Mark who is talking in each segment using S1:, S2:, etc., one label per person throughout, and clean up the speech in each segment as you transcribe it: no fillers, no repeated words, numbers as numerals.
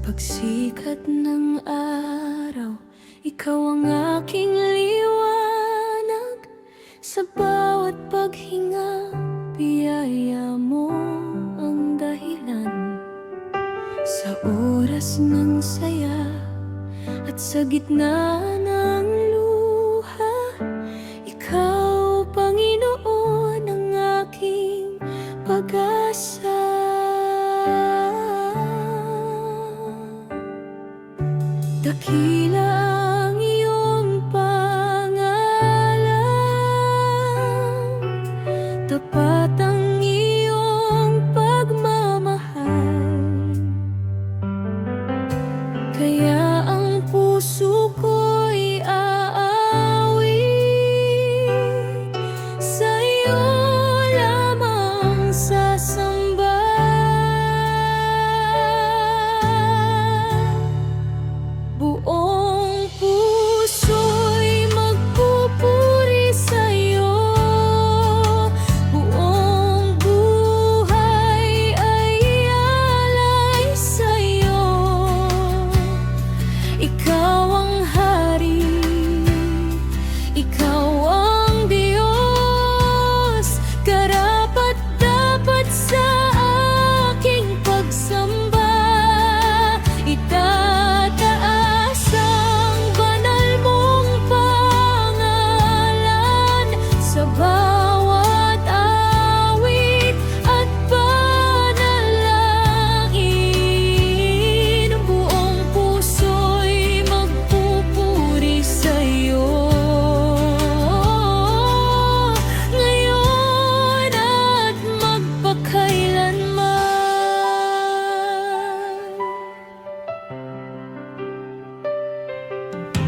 S1: pagsikat ng araw, ikaw ang aking liwanag. Sa bawat paghinga, biyaya mo ang dahilan. Sa oras ng saya at sa gitna ng luha, ikaw, Panginoon, ang aking pag-asa. Dakila ang iyong pangalan, tapat ang iyong pagmamahal. Kaya ang puso ko'y aawit, sa iyo lamang sasamba. Buong puso'y magpupuri sa'yo, buong buhay ay ialay sa'yo. Ikaw ang hari, ikaw ang Diyos, karapat-dapat sa aking pagsamba. Itataas ang banal mong pangalan sa bawat awit at panalangin. Buong puso'y magpupuri sa'yo, ngayon at magpakailanman.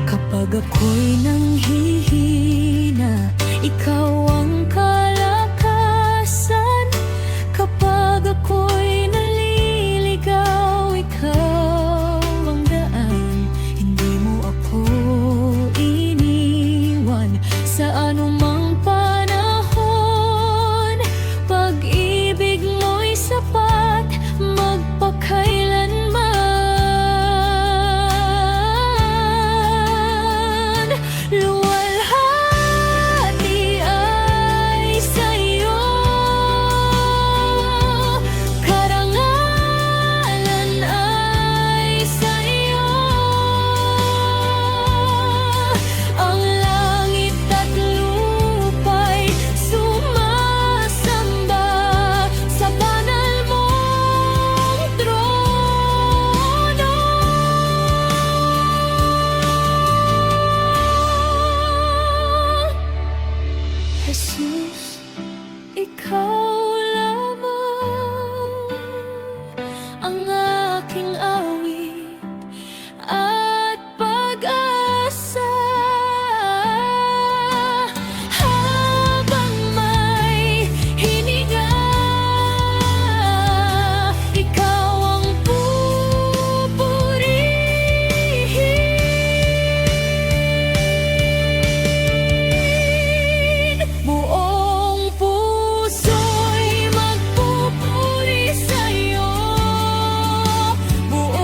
S1: Kapag ako'y nanghihina, ikaw ang kalakasan. Kapag ako'y naliligaw, ikaw ang daan. Hindi mo ako iniwan sa anumang panahon. Pag-ibig mo'y sapat magpakailanman. Luwalhati ay sa'yo, karangalan ay sa'yo. Ang langit at lupa'y sumasamba sa banal mong trono. Jesus, ikaw lamang ang aking awit at pag-asa. Habang may hininga, ikaw ang pupurihin. Buong puso'y magpupuri sa'yo, buong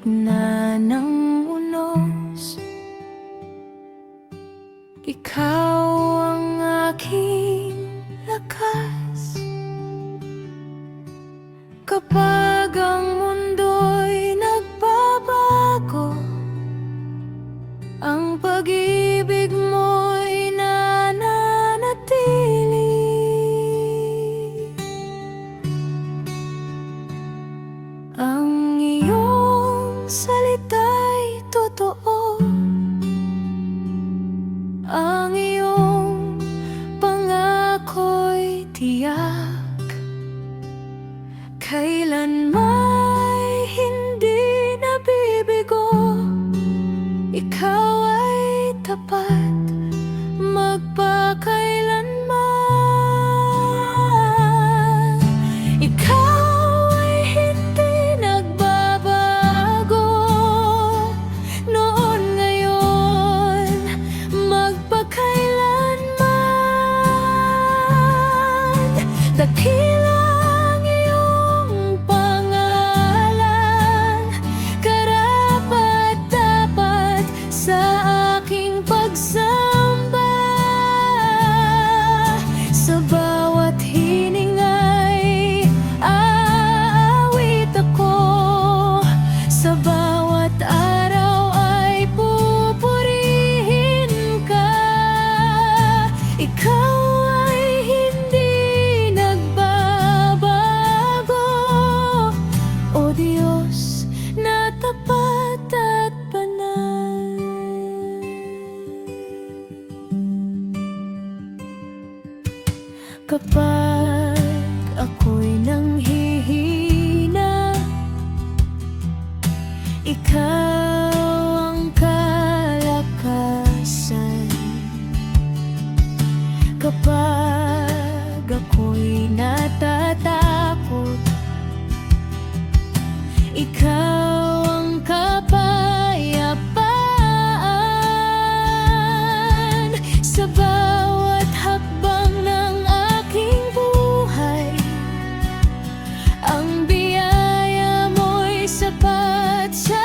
S1: gitna ng unos. Ikaw ang aking lakas. Kapag ang mundo'y nagbabago, ang pag-ibig mo'y nananatili. Ang iyong salita'y totoo, ang iyong pangako'y tiyak. Kailanma'y hindi nabibigo, ikaw ay tapat magpakailanman. Ikaw ay hindi nagbabago, noon, ngayon, magpakailanman. Dakila ang iyong pangalan, karapat-dapat sa aking pagsamba. Sa bawat hininga'y aawit ako, sa bawat araw ay pupurihin ka. Ikaw ay hindi nagbabago, O Diyos na tapat at banal. Kapag ako'y nanghihina, ikaw ang kalakasan. Kapag ako'y natatakot, ikaw ang kapayapaan. Sa bawat hakbang ng aking buhay, ang biyaya mo'y sapat sa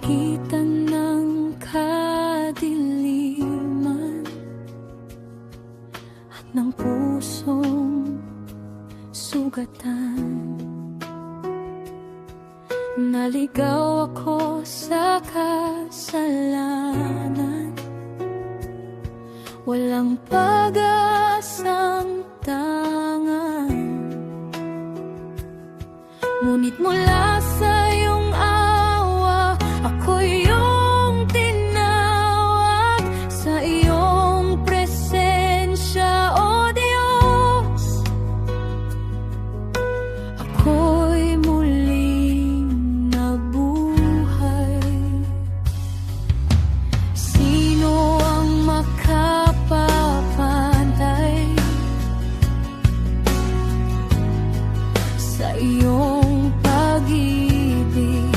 S1: pagitan ng kadiliman at ng pusong sugatan. Naligaw ako sa kasalanan, walang pag-asang tangan. Ngunit mula sa iyong awa, ako'y iyong tinawag. Sa iyong presensya, O Diyos, ako'y muling nabuhay. Sino ang makapapantay sa iyong pag-ibig?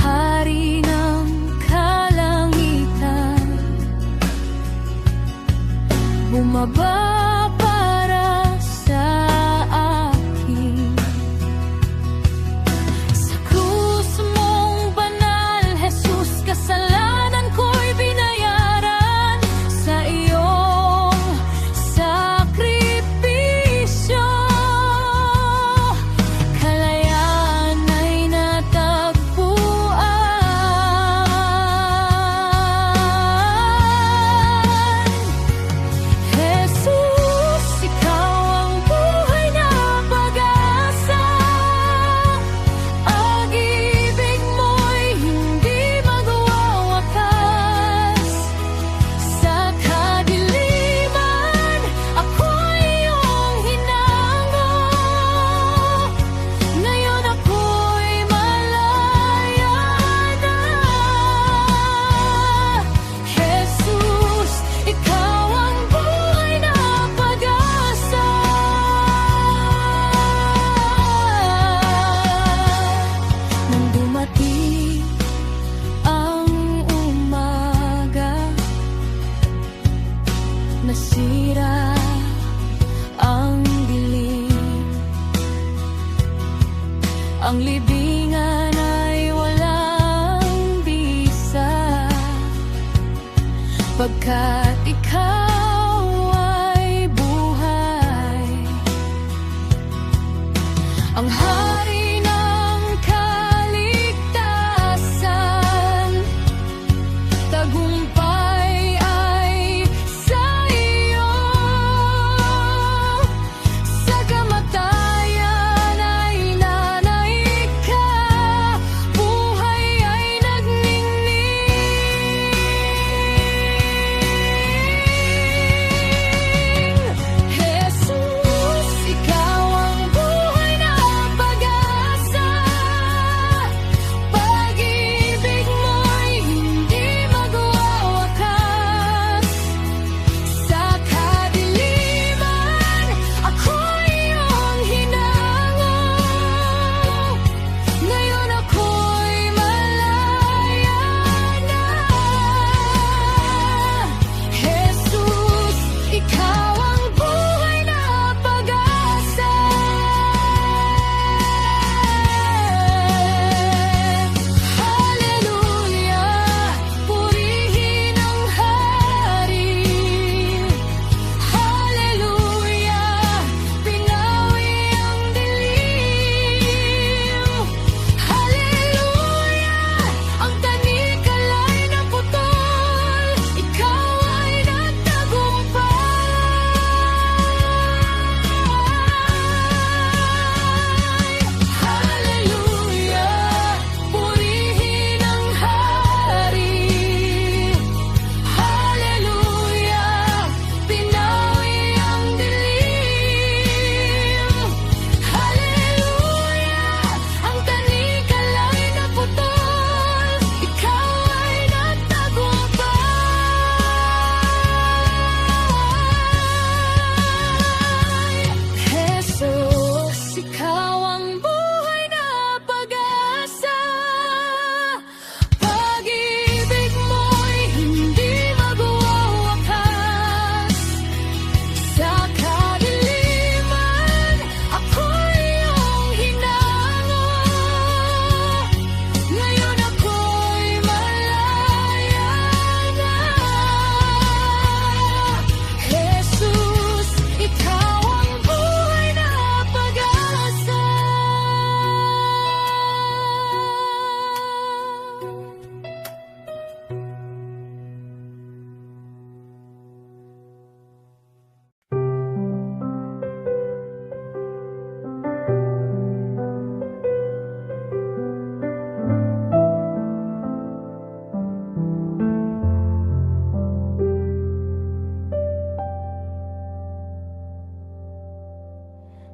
S1: Hari ng kalangitan, bumaba para sa akin. Sa krus mong banal, Jesus, kasalanan ko'y binayaran. Sa iyong sakripisyo, kalayaan ay natagpuan. Jesus, ikaw ang buhay na pag-asa. Pag-ibig mo'y hindi magwawakas. Sa kadiliman, ako'y iyong hinango. Ngayon ako'y malaya na. Jesus, ikaw ang buhay na pag-asa. Nang dumating ang umaga, nasira ang dilim. Ang libingan ay walang bisa, pagkat ikaw ay buhay. Ang hari ng kaligtasan, tagumpay ay sa iyo. Sa kamatayan ay nanay ka, buhay ay nagningning.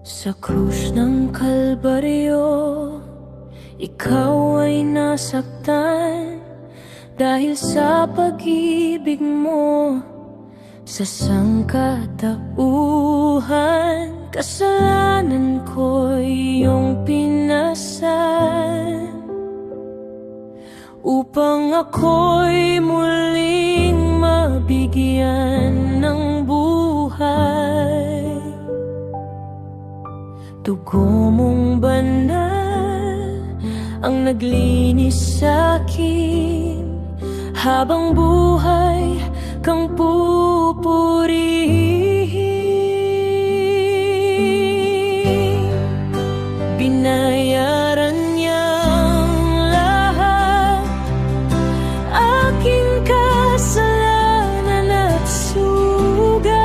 S1: Sa krus ng Kalbaryo, ikaw ay nasaktan dahil sa pag-ibig mo. Sa sangkatauhan, kasalanan ko'y iyong pinasan upang ako'y muling mabigyan ng buhay. Dugo mong banal ang naglinis sa'kin, habang buhay kang pupurihin. Binayaran niyang lahat aking kasalanan at sugat.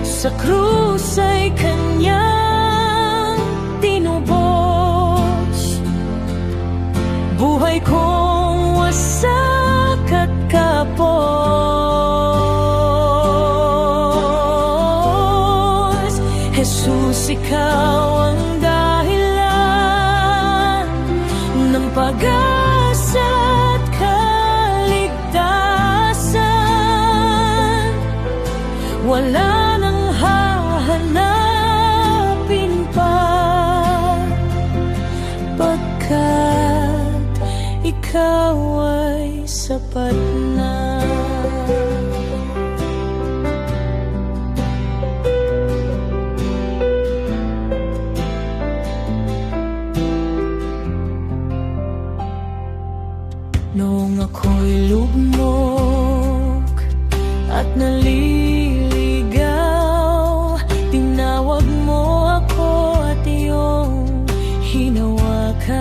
S1: Sa krus ay kanyang tinubos, buhay kong wasak at kapos. Jesus, ikaw ang dahilan ng pag-asa at kaligtasan. Wala nang hahanapin pa, pagkat ikaw ay sapat na. Noong ako'y lugmok at naliligaw, tinawag mo ako at iyong hinawakan.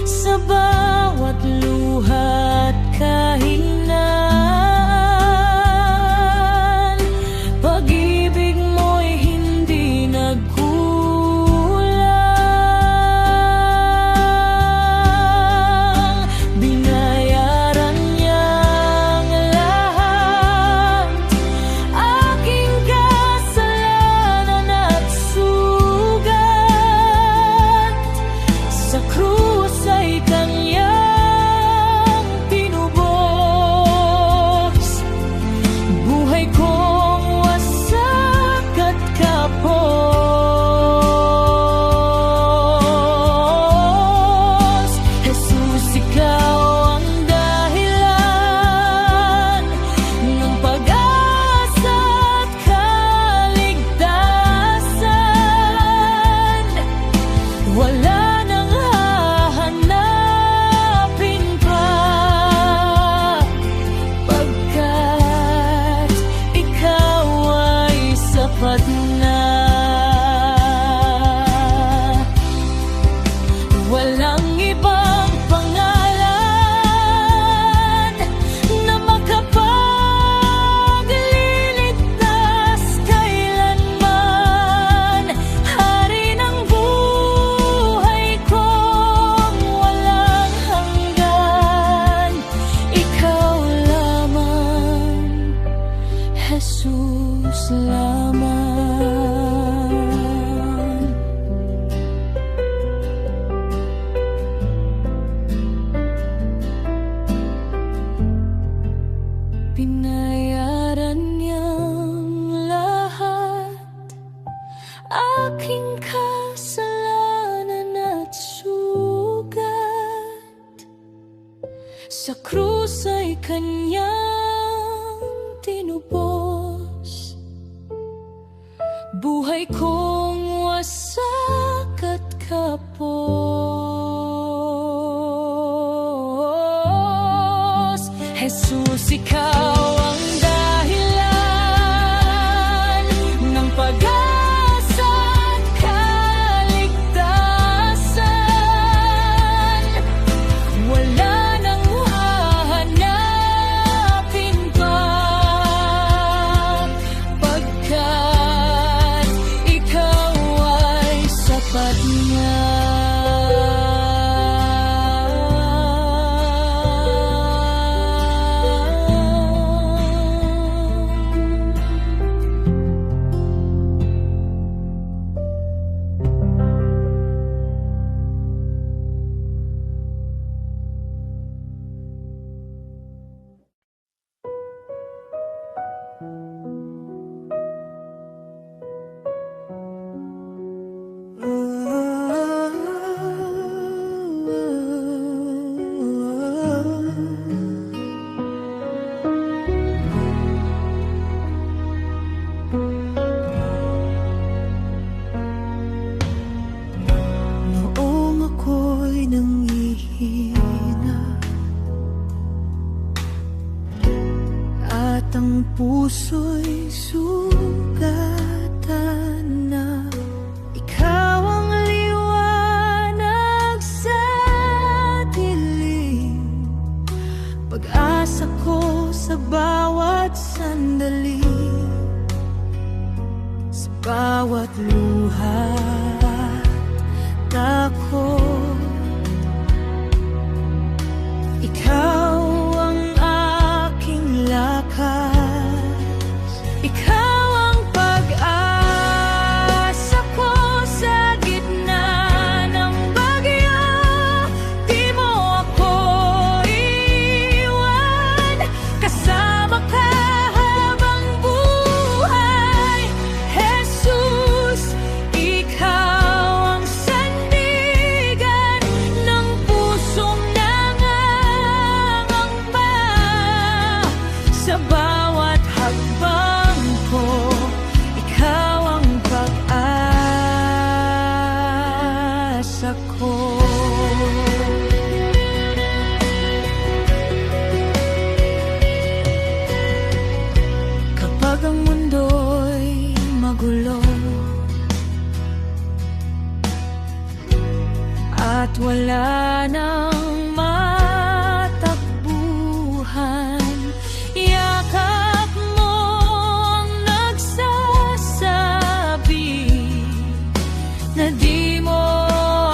S1: Sa bawat luha at kahinaan, pag-ibig mo'y hindi nagkulang. Binayaran niyang lahat aking kasalanan at sugat. Sa krus ay kanyang tinubos, buhay kong wasak at kapos. Jesus, ikaw ang dahilan ng pag-asa at kaligtasan. Wala nang hahanapin pa, pagkat ikaw ay sapat na. Walang ibang pangalan na makapagliligtas kailanman. Hari ng buhay kong walang hanggan, ikaw lamang, Jesus lamang. Binayaran niyang lahat aking kasalanan at sugat. Sa krus ay kanyang tinubos, buhay kong wasak at kapos. Jesus, ikaw ang dahilan ng pag-asa at kaligtasan. Wala nang hahanapin pa, pagkat ikaw ay sapat na. bawat luha ako. Ikaw ang aking lakas, ikaw ang pag-asa ko sa gitna ng bagyo. Di mo ako iwan, kasama ka habang buhay. Jesus, ikaw ang sandigan ng pusong nangangamba. Sa bawat hakbang ko, ikaw ang pag-asa ko. Kapag ang mundo'y magulo at wala nang matakbuhan, yakap mo ang nagsasabi na di mo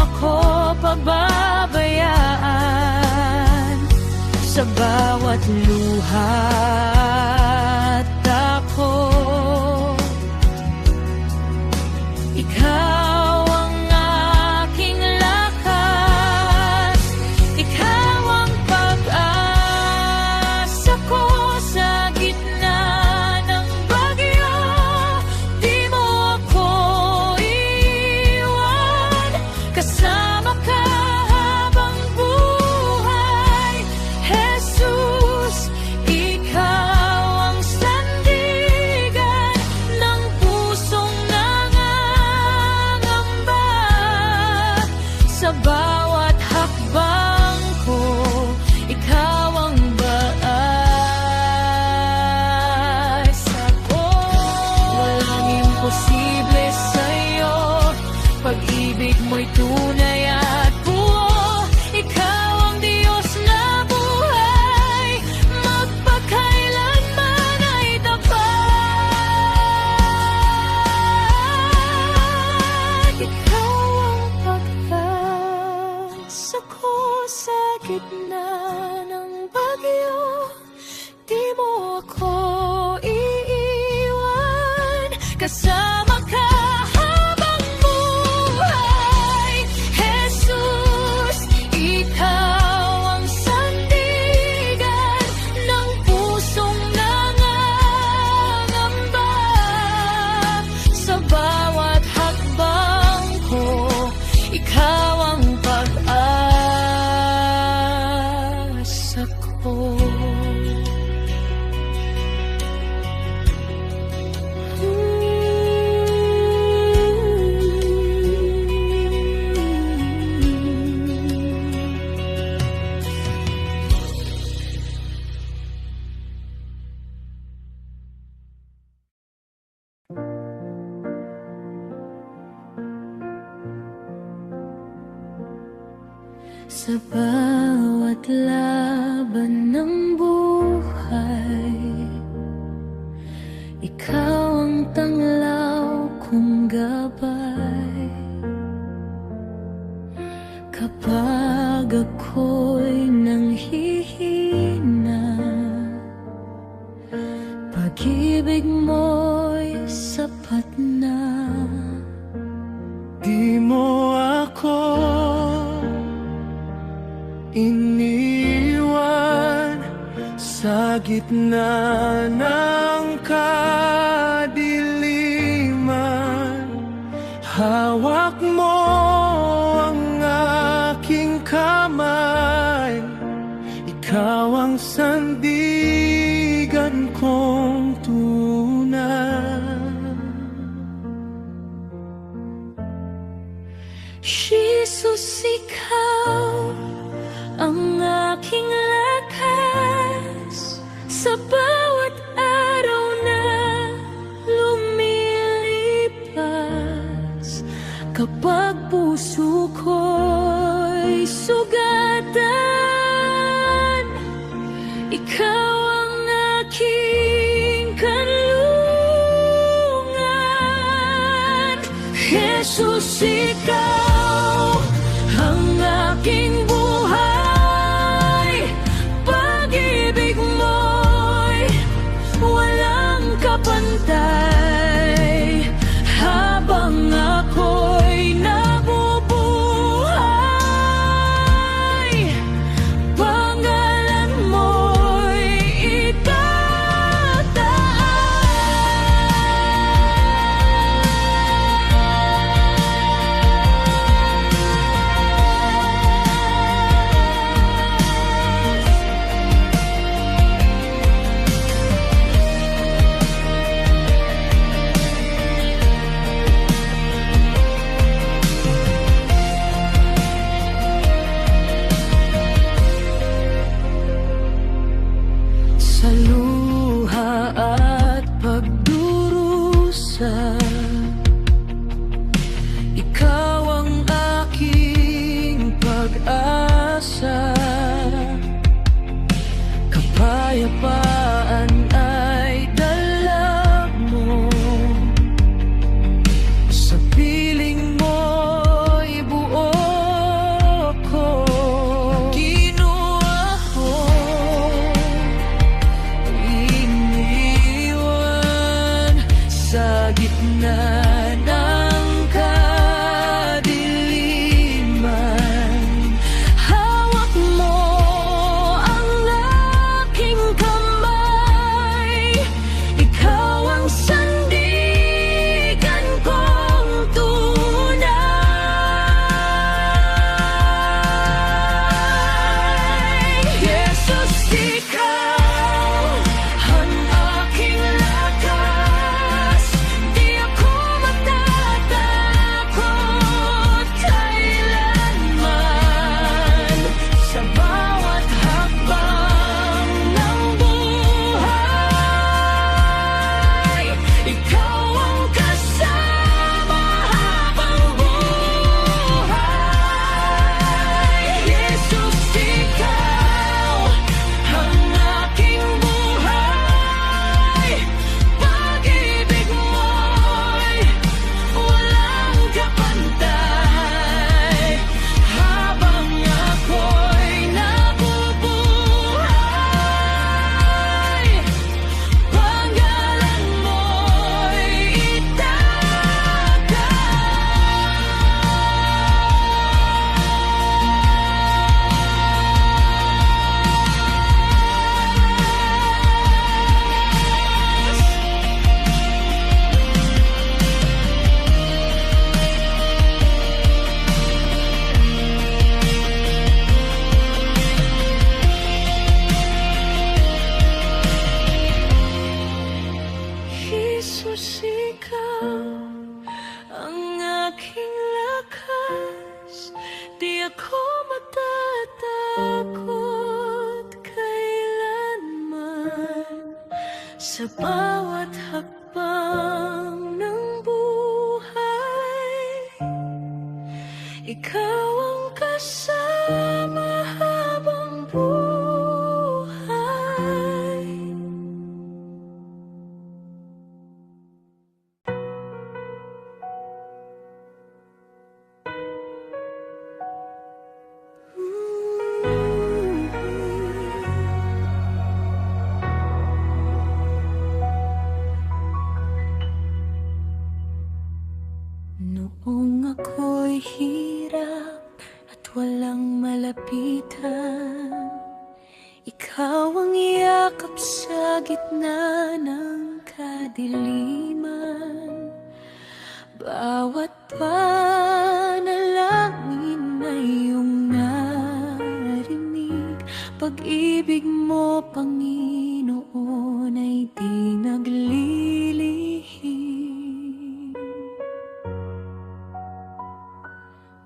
S1: ako pababayaan. Sa bawat luha ako, ikaw ang aking lakas, ikaw ang pag-asa ko sa gitna ng bagyo. Di mo ako iwan, kasama ka habang buhay. Jesus, ikaw ang sandigan ng pusong nangangamba. Sa bawat hakbang ko, ikaw ang pag-asa ko. Walang imposible sa'yo, pag-ibig mo'y tunay at buo. Ikaw ang Diyos na buhay, magpakailanman ay tapat. Ikaw ang pag-asa ko sa gitna ng bagyo. Di mo ako iiwan, kasama ka habang buhay. Jesus, ikaw ang sandigan ng pusong nangangamba. Sa bawat hakbang ko, ikaw ang pag-asa ko. Sa bawat laban ng buhay, ikaw ang tanglaw kong gabay. Kapag ako'y nanghihina, pag-ibig mo'y sapat na.
S2: Di mo ako iniwan sa gitna ng kadiliman. Hawak mo ang aking kamay, ikaw ang sandigan kong tunay.
S1: Jesus, ikaw ang aking lakas sa bawat araw na lumilipas. Kapag puso ko'y sugatan, ikaw ang aking kanlungan. Jesus, ikaw ang aking buhay. Pag-ibig mo'y walang kapantay. Habang ako'y nabubuhay, pangalan mo'y sa luha at pagdurusa, ikaw ang aking pag-asa. Kapayapaan ay dala mo, sa piling mo'y buo ko. Kinuha ko, iniwan sa gitna ng kadiliman. Hawak mo ang aking kamay, ikaw ang sandigan kong tunay. Jesus, ikaw ang aking lakas. Di ako matatakot kailanman. Sa bawat hakbang ng buhay, ikaw ang kasama habang buhay. Jesus, ikaw ang aking buhay. Pag-ibig mo'y walang kapantay. Habang ako'y nabubuhay, pangalan mo'y Jesus, ikaw ang aking lakas. Di ako matatakot kailanman. Sa bawat hakbang ng buhay, ikaw ang kasama habang buhay. Noong ako'y hirap at walang malapitan, ikaw ang yakap sa gitna ng kadiliman. Bawat panalangin ay iyong narinig. Pag-ibig mo, Panginoon, ay di naglilihim.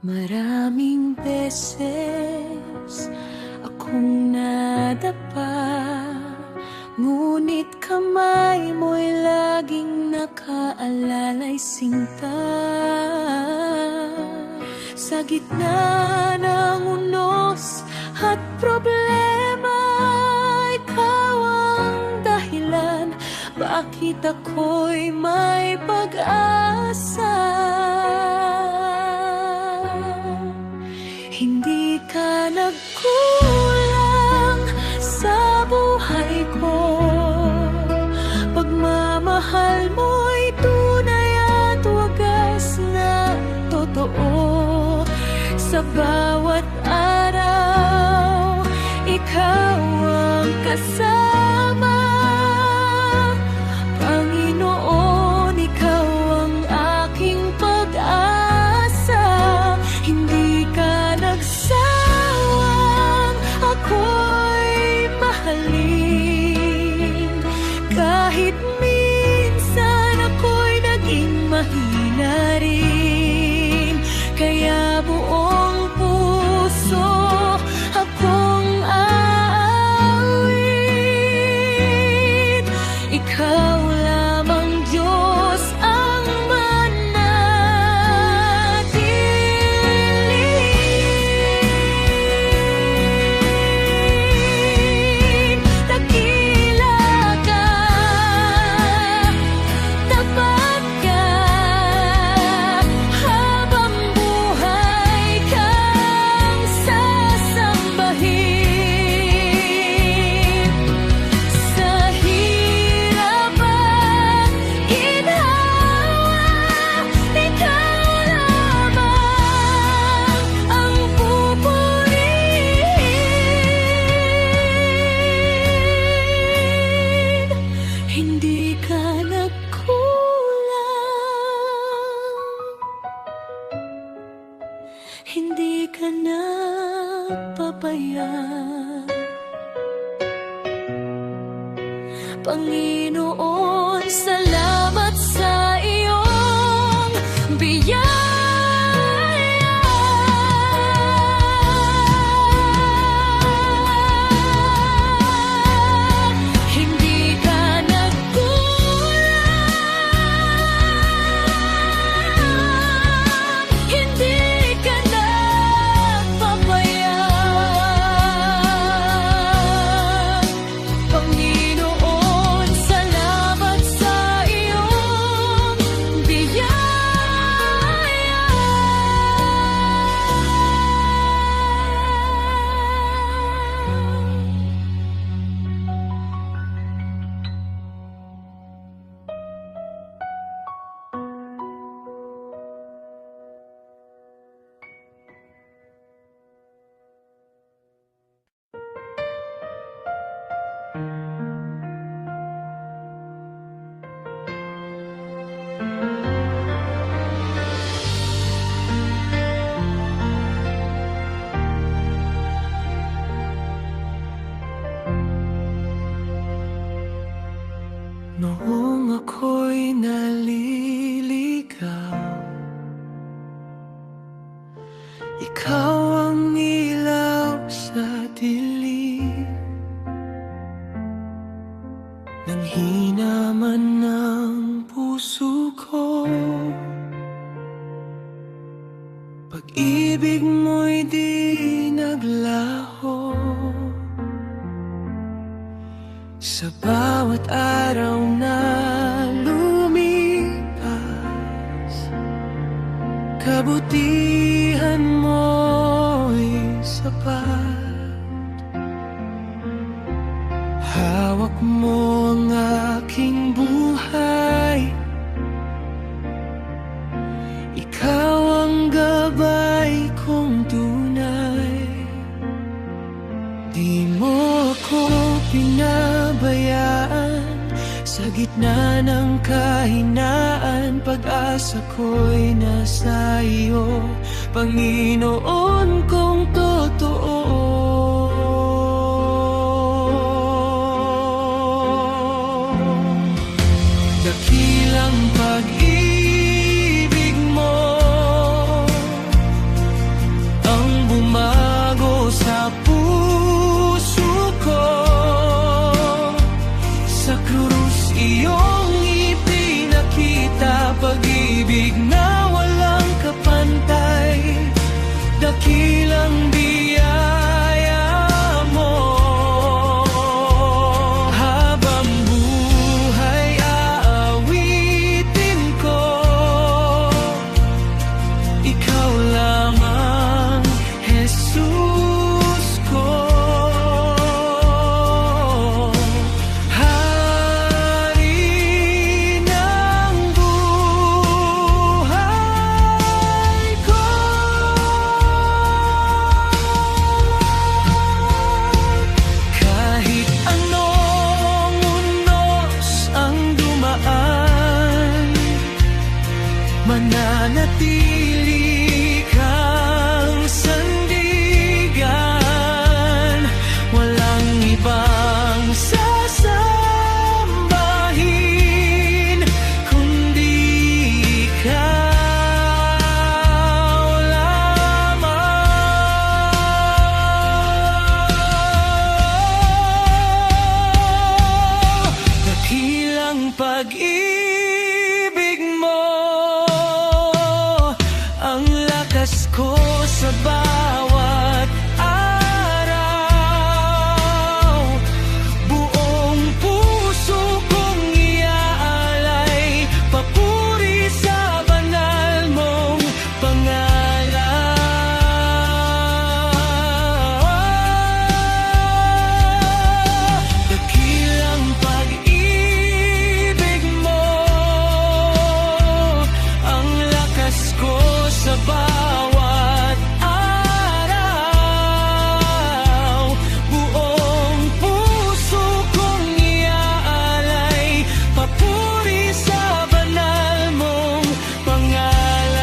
S1: Maraming beses akong nadapa, ngunit kamay mo'y laging nakaalalay sinta. Sa gitna ng unos at problema, ikaw ang dahilan bakit ako'y may pag-asa. sa bawat araw, ikaw ang kasama. Panginoon, ikaw ang aking pag-asa. Hindi ka nagsawang ako'y mahalin. Kahit minsan ako'y naging mahina rin, kaya buong puso akong aawit. Ikaw lamang, Diyos, ang manatiling. Dakila ka, tapat ka, habang buhay kang sasambahin. Sa hirap at ginhawa, ikaw lamang ang pupurihin. Hindi ka nagkulang, hindi ka nagpapayag. Panginoon, salamat sa iyong biyaya. Hindi ka nagkulang, hindi ka nagpapayag. Panginoon, salamat sa iyong
S2: Noong ako'y naliligaw, ikaw ang ilaw sa dilim. Nang hina man ng puso ko, pag-ibig mo'y di naglaho. Sa bawat araw na lumipas, kabutihan mo'y sapat. Hawak mo ang aking buhay, ikaw ang gabay kong tunay. Di mo ako pinabayaan sa gitna ng kahinaan. Pag-asa ko'y nasa iyo, Panginoon kong totoo. Dakilang pag-ibig mo ang bumago sa puso ko. Sa krus iyong ipinakita, pag-ibig na walang kapantay. Dakilang biyaya mo, habang buhay aawitin ko. Ikaw lamang, Jesus ko. Hari ng buhay, mananatili kang sandigan. Walang ibang sasambahin kundi ikaw lamang. Dakilang pag-ibig mo, ang lakas ko sa bawat araw. Buong puso kong iaalay, papuri sa banal mong pangalan. Dakilang pag-ibig mo, ang lakas ko sa bawat araw. Buong puso kong iaalay, papuri sa banal mong pangalan.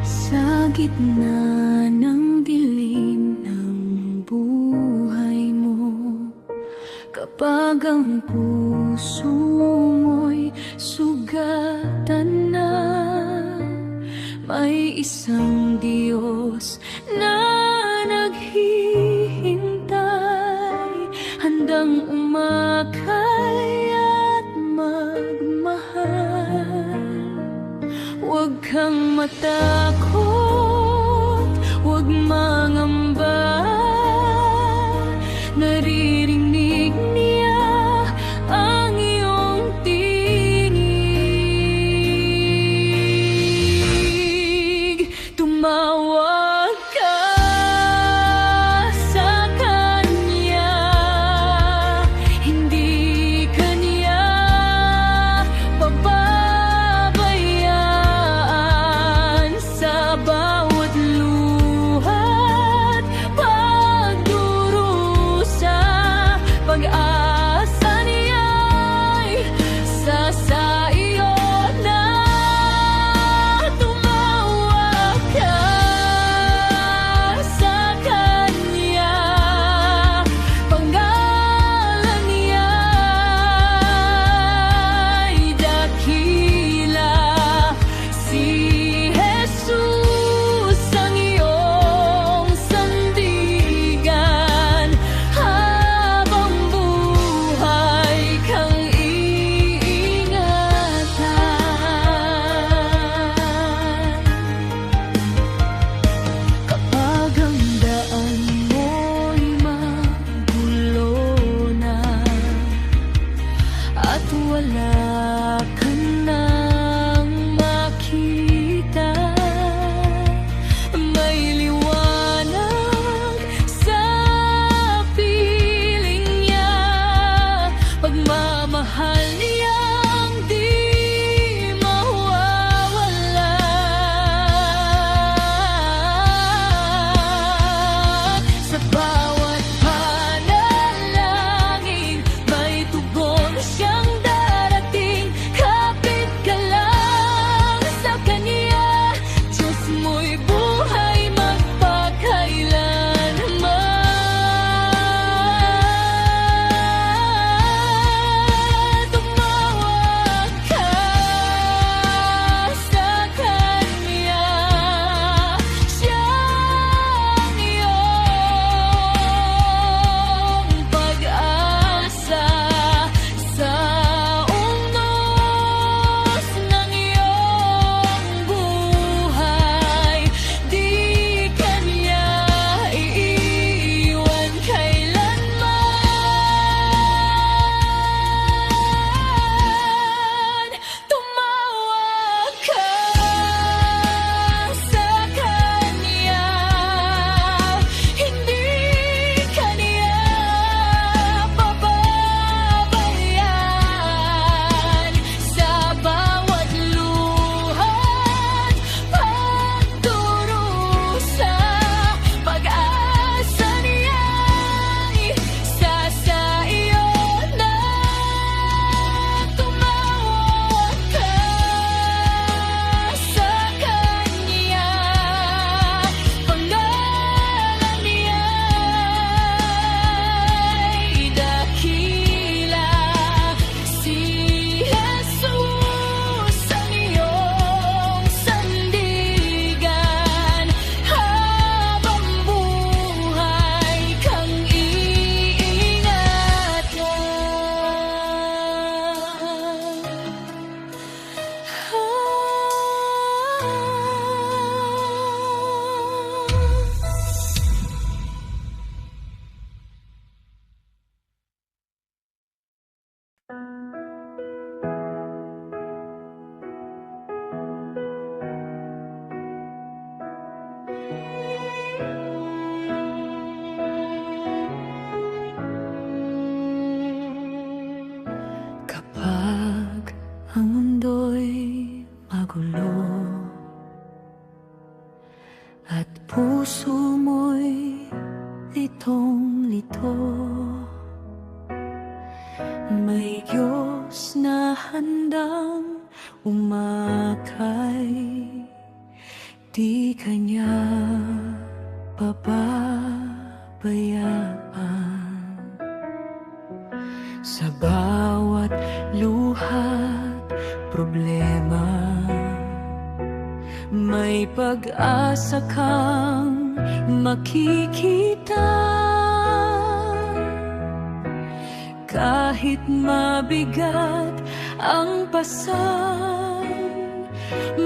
S1: Sa gitna ng dilim ng buhay mo, kapag ang puso mo'y sugatan na, may isang Diyos na naghihintay, handang umakay at magmahal. Huwag kang matakot, huwag mangamba, naririnig niya ang iyong tinig. Tumawag ka sa Kanya, hindi Kanya pababayaan sa bawat luhat, pagdurusa, pag-asa niya'y sa iyo na. Tumawag ka sa Kanya, pangalan niya'y dakila. Si Jesus ang iyong sandigan, habang buhay kang iingatan. Kapag ang daan mo'y magulo na at wala ka nang makita, may liwanag sa piling niya, pagmamahal niyang di mawawala. Sa bawat panalangin, may tugon siyang darating. Kapit ka lang sa Kanya, Diyos mo'y buhay magpakailanman. Tumawag ka sa Kanya, siyang iyong pag-asa sa unos ng iyong buhay.
S2: at puso mo'y litong-lito. May Diyos na handang umakay, di Kanya pababayaan. Sa bawat luha't problema, may pag-asa kang makikita. Kahit mabigat ang pasan,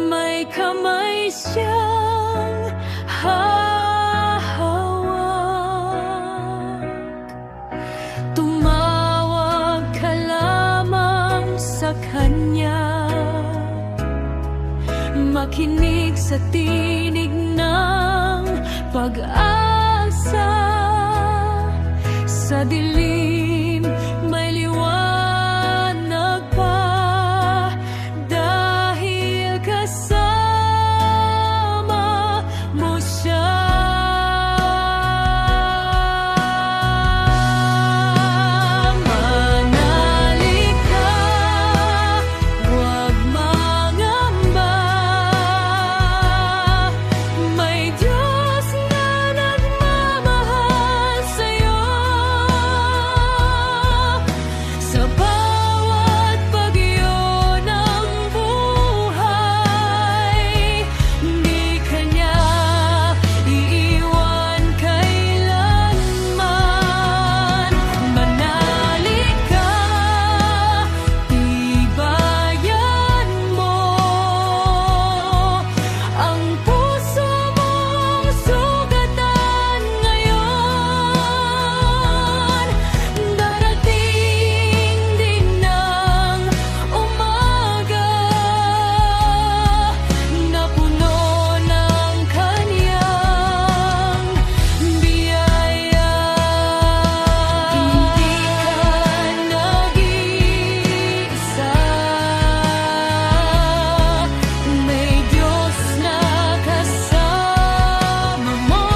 S2: may kamay siyang hahawak. Tumawag ka lamang sa Kanya, makinig sa tinig ng pag-asa. Sa dilim may liwanag pa, dahil kasama mo siya. Manalig ka, huwag mangamba. May Diyos na nagmamahal sa'yo. Sa bawat bagyo ng buhay, di Kanya iiwan kailanman. Manalig ka, tibayan mo ang puso mong sugatan ngayon. Darating din ang umaga na puno ng Kanyang biyaya. Hindi ka nag-iisa, may Diyos na kasama mo.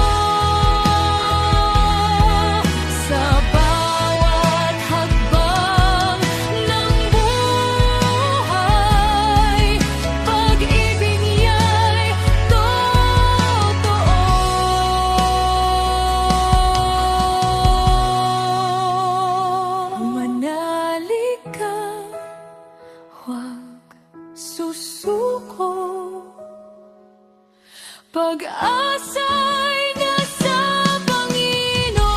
S2: Sa bawat hakbang ng buhay, pag-ibig niya'y totoo. Manalig ka, huwag susuko. Pag-asa'y nasa Panginoon.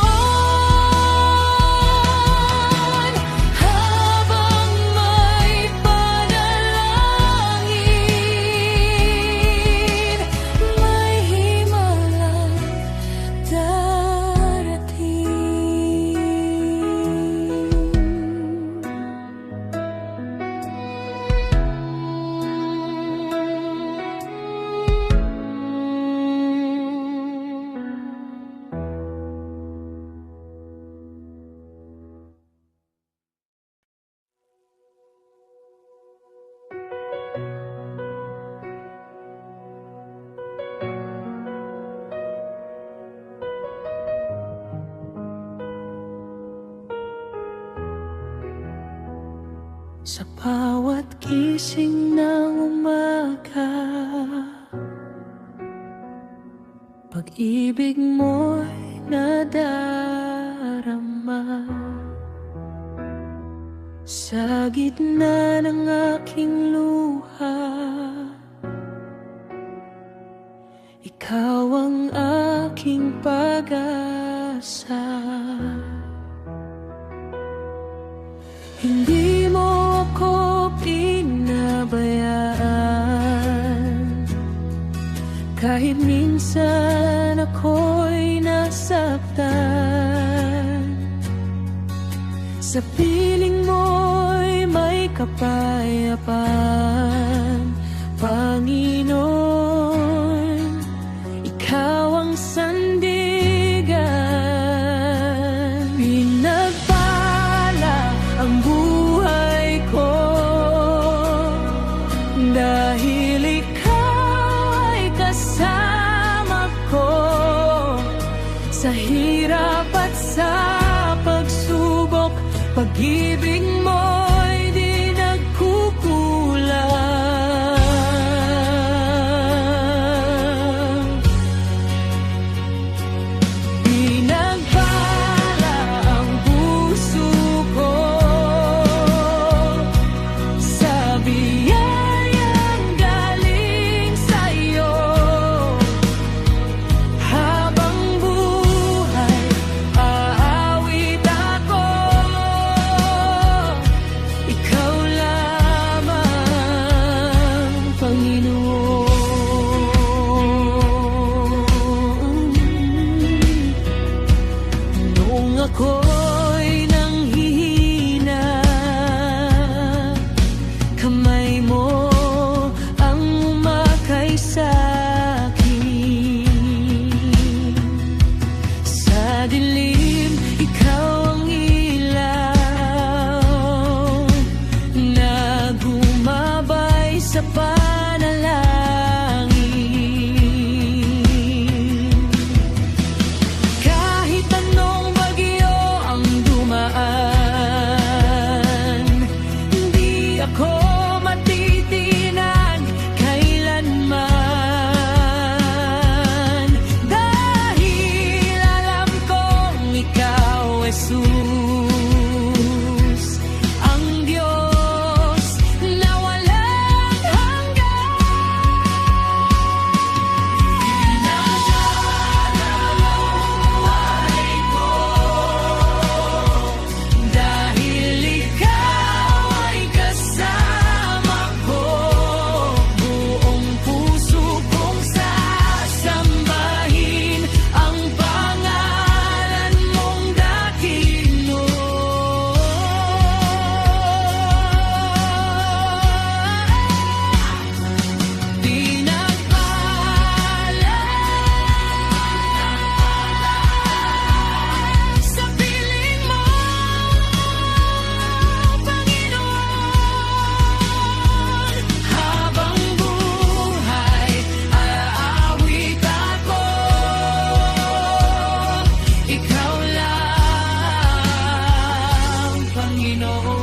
S2: Habang may panalangin, may himalang sa bawat gising ng umaga, pag-ibig mo'y nadarama. Sa gitna ng aking luha, ikaw ang aking pag-asa. Hindi mo ako pinabayaan, kahit minsan ako'y nasaktan. Sa piling mo'y may kapayapaan, Panginoon. Ikaw ang sandigan. Pinagpala ang buhay ko, dahil ikaw ay kasama Sa hirap at sa pagsubok, pag-ibig mo'y di nagkukulang. Pinagpala ang puso ko sa biyayang galing sa'yo. Habang buhay, aawit ako, ikaw lamang, Panginoon. Noong ako'y nanghihina, kamay mo ang umakay sa'kin. Sa dilim, ikaw ang ilaw na gumabay sa panalangin. Kahit anong bagyo ang dumaan, hindi ako matitinan kailanman. Dahil alam kong ikaw, Jesus, ang Diyos na walang hanggan. Pinagdadalaway ko, dahil ikaw ay kasama ko. Buong puso kong sasambahin ang pangalan mong dakino. Pinagpala sa piling mo, Panginoon. Habang buhay, aawit ako, ikaw lang, Panginoon.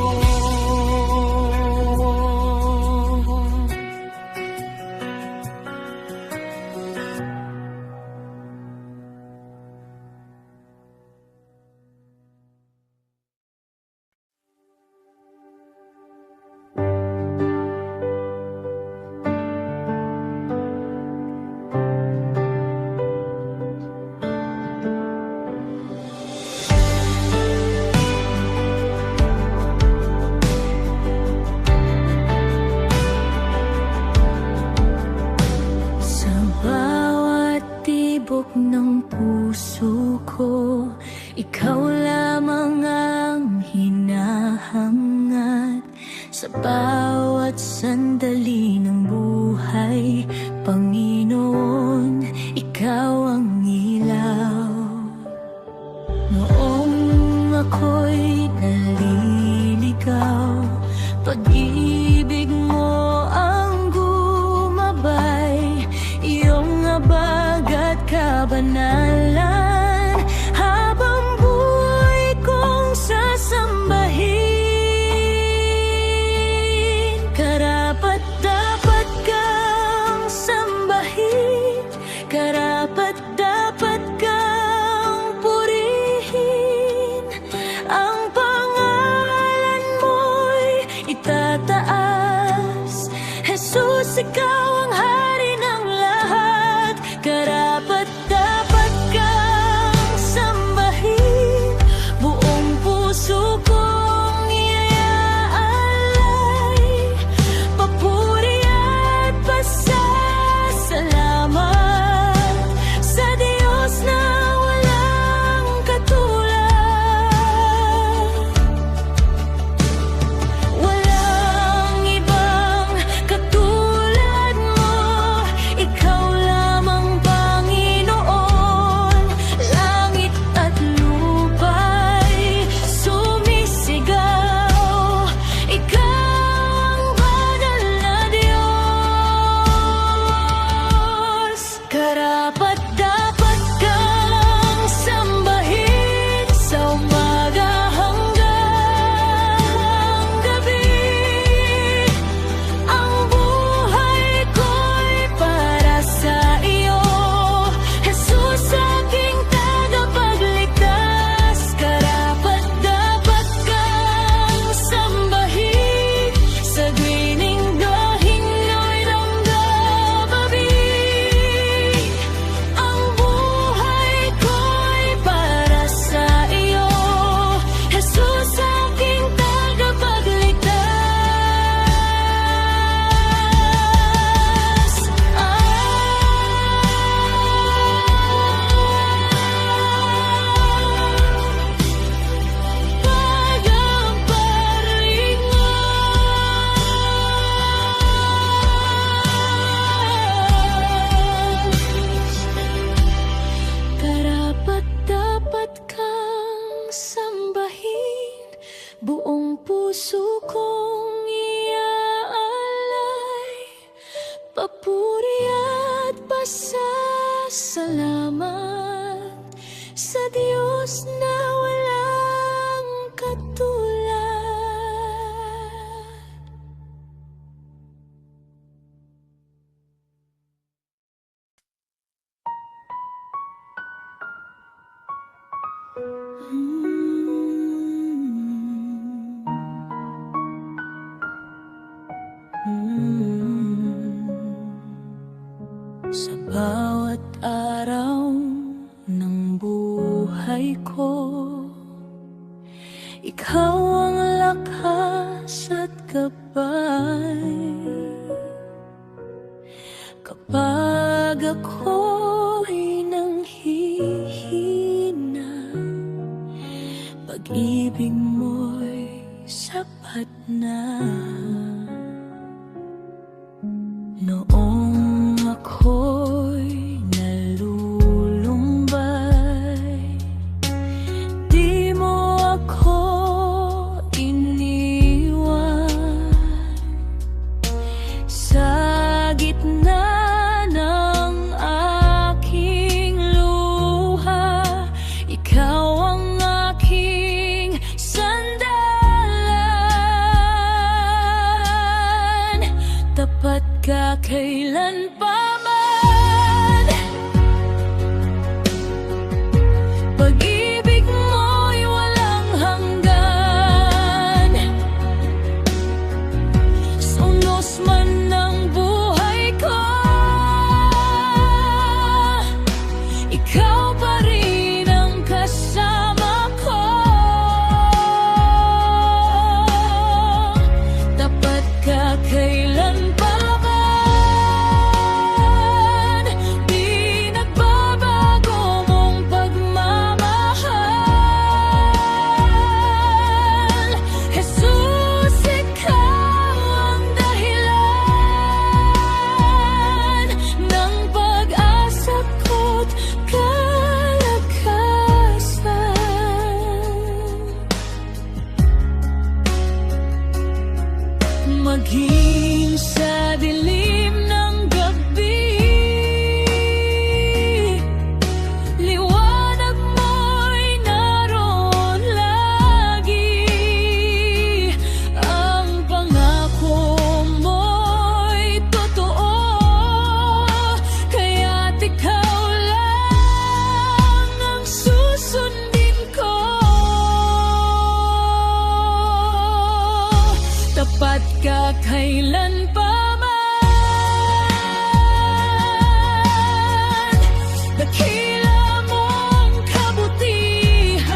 S2: Sa bawat tibok ng puso ko, ikaw lamang ang hinahangat. Sa bawat sandali ng buhay, Panginoon, ikaw ang ilaw. Noong ako'y naliligaw, pag-ibig mo ang gumabay. Iyong abag at kabanalan, habang buhay kong sasambahin. Karapat-dapat kang sambahin, karapat-dapat kang purihin. Ang pangalan mo'y itataas, Jesus, ikaw ang hari ng lahat. Karapat-dapat kang sambahin, buong puso kong iaalay. Papuri at pasasalamat sa Diyos na walang katulad. Walang ibang katulad mo, ikaw lamang, Panginoon. Langit at lupa'y sumisigaw, ikaw ang banal na Diyos. Karapat-dapat kang sambahin, Salamat sa Diyos na walang katulad. Sa bawat araw ng buhay ko, ikaw ang lakas at gabay. Kapag ako'y nanghihina, pag-ibig mo'y sapat na. Noong ako'y nalulumbay, di mo ako iniwan. Sa gitna ng aking luha, ikaw ang aking sandalan. Tapat ka kailan pa man, pag-ibig mo'y walang hanggan. Sa unos man ng buhay ko, ikaw pa rin ang kasama ko. Tapat ka kailan pa man, di nagbabago mong pagmamahal. Jesus, ikaw ang dahilan ng pag-asa ko't kalakasan. Maging sa dilim ng gabi, liwanag mo'y naroon lagi. Ang pangako mo'y totoo, kaya't ikaw lang ang susundin ko. Tapat ka kailan pa man, dakila mong kabutihan.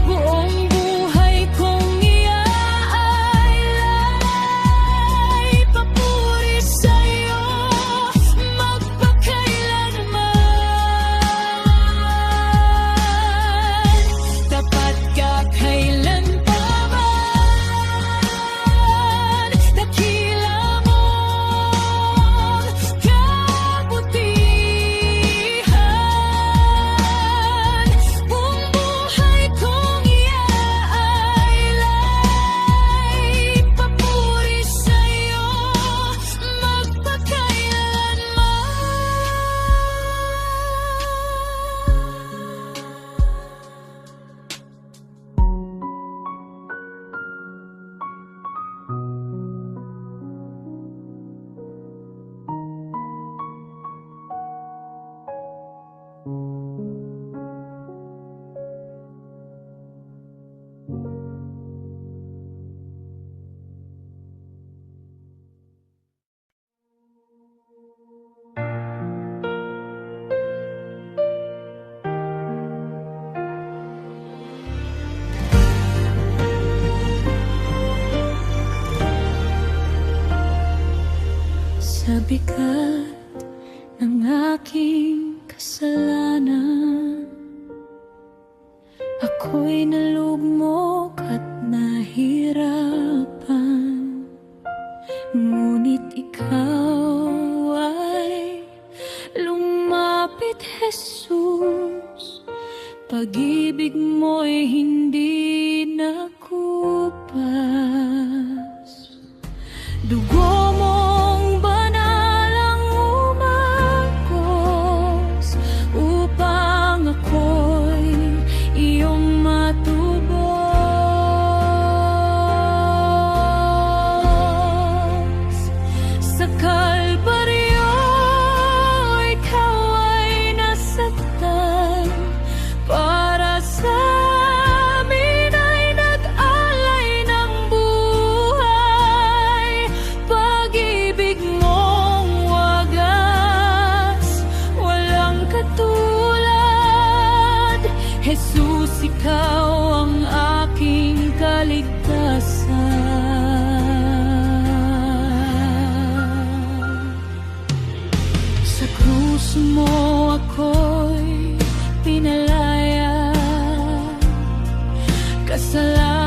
S2: Buong buhay kong iaalay, papuri sa'yo magpakailanman. Tapat ka kailan pa man, dakila mong kabutihan. Buong buhay kong iaalay, papuri sa'yo magpakailanman. Sa bigat ng aking kasalanan, ako'y nalugmok at nahirapan. Ngunit ikaw ay lumapit, Jesus. Pag-ibig mo'y hindi nakupas. Dugo mong banal ang umay Sa krus mo ako'y pinalaya, kasalanan